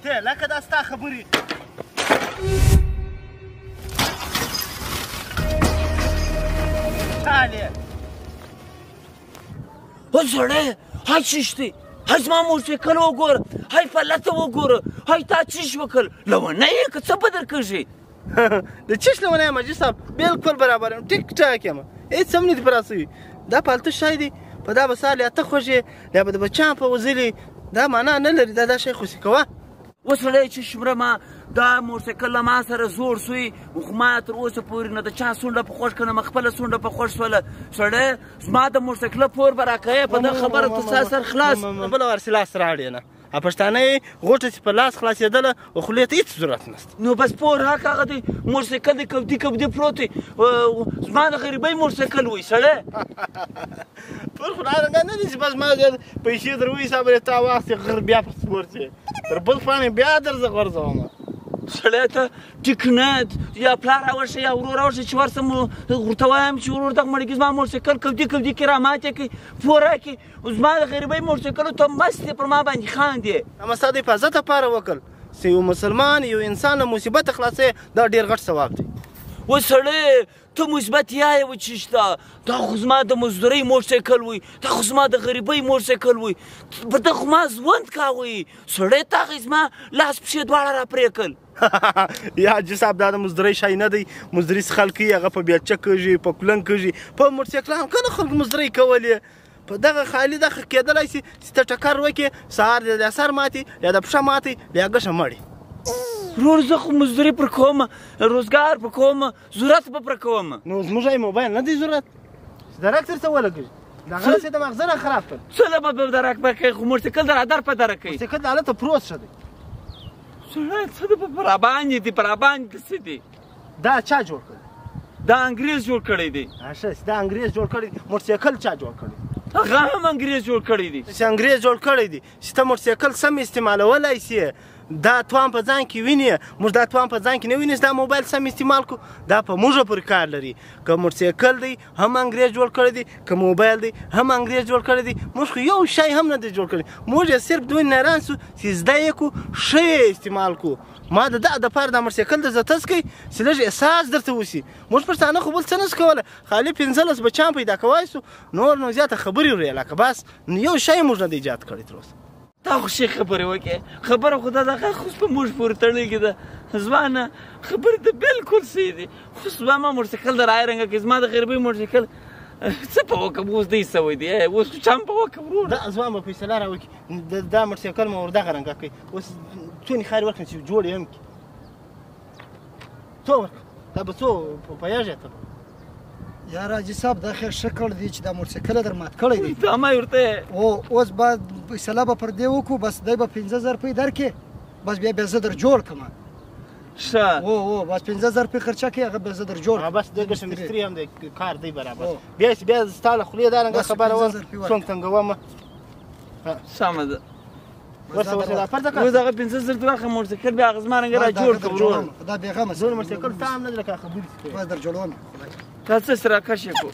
ته لکه دا ستا خبرې چالې او سړی هاي ششتې هاي زما موټرسایکل وګوره هاي فلته وګوره هاي تا چیش وکړ لونی یې که څه به درکېږي د چیش لونی یم حاجي صاحب بلکل برابر یم ټیک ټاک یم هېڅ هم نه دي په راسوي دا پالتو شی دی په دا به سهار یا ته خوږې یا به د بچیان په وزلي دا معنا نه لري دا شی خوشي کوه اوس سړی چې شمره ما دا موټرسایکل له ما سره زوړ سوی خو ما تر اوسه پورې نه د چا سونډه په خوښ کړم خپله سونډه په خوښ شوله سړی زما د موټرسایکله پور به راکوې په دغه خبره ته ستا سر خلاص بله ورسې لاس راوړې نه پښتانه یې غوټه چې په لاس خلاصېدله خولې ته هېڅ ضرورت نشته نو بس پور راکړه هغه دی موټرسایکل دی کبدي کبدي پروت دی زما د غریبۍ موټرسایکل وایي سړی پور خو رارنګه نه دي چې بس ما پیسې در وحسابوې تا واخلې غر بیا په سپور چې تر بل خوا مې بیا درځه غورځوم سړی ته ټیک نه یا پلار راورشه یا ورور راورشه چې ورسم ورته وایم چې ورور دغه مړګي زما موټرسایکل کبدي کبدي کړي راماتې کړي پور راکړي زما د غریبۍ موټرسایکلو ته مست دی پر ما باندې خاندې اما ستا د حفاظت لپاره وکړ چې یو مسلمان یو انسان له مصیبته خلاصوې دا ډېر غټ ثواب دی اوس سړی ته مثبت یایې و چې شته دا خو زما د مزدورۍ موټرسایکل وي دا خو زما د غریبۍ موټرسایکل وي په ده خو ما ژوند کاوه سړی ته هغې زما لاس پښې دواړه راپرې کړل یا حاجي صاحب دا د مزدورۍ شی نه دی مزدوري څه خلک هغه په بیلچه کېږي په کولنګ کېږي په موټرسایکلانو که نه خلکو مزدورۍ کولې په دغه خالي دغه کېدلی شي چې ته ټکر وکړې سهار د سر ماتې یا د پښه ماتې بیا ګشه مړې ورور زه خو مزدوري پر کوم روزګار پر کوم ضرورت به پر کوم نو زموږ موبایل نه دی ضرورت درک سر څه ولګېږي دغه رسې د مغزه نه خراب کړ څه له به درک به کوي خو موټرسایکل در په دره کوي موټرسایکل د هلته پروت ښه دی سړی څه د په راباندې دي په راباندې څه دي دا چا جوړ کړی دا انګریز جوړ کړی دی ښه دا انګریز جوړ کړی موټرسایکل چا جوړ کړی هغه هم انګریز جوړ کړی دی چې انګریز جوړ کړی دی چې ته موټرسایکل سم استعمالولی سي دا توان په ځان کې ویني موږ دا توان په ځان کې نه ویني چې دا موبایل سم استعمال کړو دا په موږ پورې کار لري که موټرسایکل دی هم انګریز جوړ کړی دی که موبایل دی هم انګریز جوړ کړی دی موږ خو یو شی هم نه دی جوړ کړی موږ یې صرف دوی نران سو چې زده یې کړو ښه یې استعمال کړو ما د دغه دپاره دا موټرسایکل د زه تس کوي چې لږ احساس درته وشي موږ پښتانه خو بل څه نشو کولی خالي 15 بچیان پیدا کولی سو نور نو زیاته خبرې وریې لکه بس یو شی موږ نه دی ایجاد کړی تر اوسه تا خو ښې خبرې وکړې خبره خو دا دغه خو په موږ پورې تړلې ده زما نه خبرې ته بلکل صحیح دي خو زما موټرسایکل د رایې رنګه کې زما د غریبۍ موټرسایکل څه په وکړم اوس دی سوی دی اوس خو چم په وکړم ورور دا زما به فیصله راوکړي دا موټرسایکل مې ور دغه رنګه کوي اوس څونې خیر ورکړم چې جوړ یې هم کړي څو ورکړم دا به څو پوهېږې ته یار حاجي صاحب دا خیر ښه کړی دی چې دا موټرسایکل در مات کړی دی دا ما ورته اوس به فیصله به پر دې وکړو بس دی به 15000 روپۍ درکړي بس بیا زه در جوړ کړم ښه بس 15000 روپۍ خرچه کړي هغه بیا زه در جوړ بس د ګشه مستري هم دی کار دی برابر بیا ستا له خولې دا رنګه خبره وم څوک تنګومه سمه ده ورسه دا پرده کړه اوس هغه 15000 راخه موټرسایکل بیا هغه زما رنګه را جوړ کړه ورور دا بېغمه زه موټرسایکل تا هم نه دی لکه خبرې بس در جوړوم تا څه سره کش یې کړو